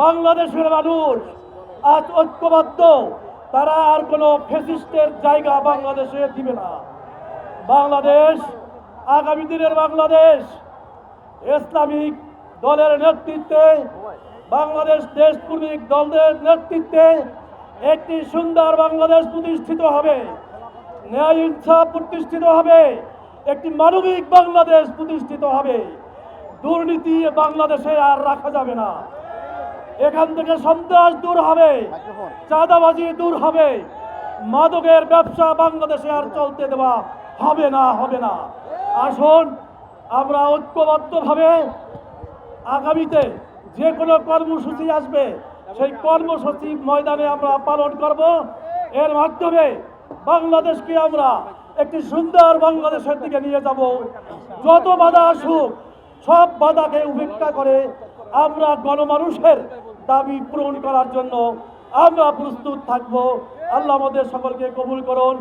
বাংলাদেশের মানুষ আজ ঐক্যবদ্ধ। তারা আর কোনো ফ্যাসিস্টের জায়গা বাংলাদেশে দিবে না। বাংলাদেশ আগামী দিনের বাংলাদেশ ইসলামিক দলের নেতৃত্বে, বাংলাদেশ দেশপ্রেমিক দলের নেতৃত্বে একটি সুন্দর বাংলাদেশ প্রতিষ্ঠিত হবে, ন্যায় ইনসাফ প্রতিষ্ঠিত হবে, একটি মানবিক বাংলাদেশ প্রতিষ্ঠিত হবে। দুর্নীতি বাংলাদেশে আর রাখা যাবে না। এখান থেকে সন্ত্রাস দূর হবে, চাঁদাবাজি দূর হবে, মাদকের ব্যবসা বাংলাদেশে আর চলতে দেওয়া হবে না, হবে না। আসুন আমরা ঐক্যবদ্ধভাবে আগামীতে যে কোনো কর্মসূচি আসবে সেই কর্মসূচি ময়দানে আমরা পালন করব। এর মাধ্যমে বাংলাদেশকে আমরা একটি সুন্দর বাংলাদেশের দিকে নিয়ে যাব। যত বাধা আসুক সব বাধাকে উপেক্ষা করে আমরা গণমানুষের দাবি পূরণ করার জন্য আমরা প্রস্তুত থাকব। আল্লাহ আমাদের সকলকে কবুল করুন।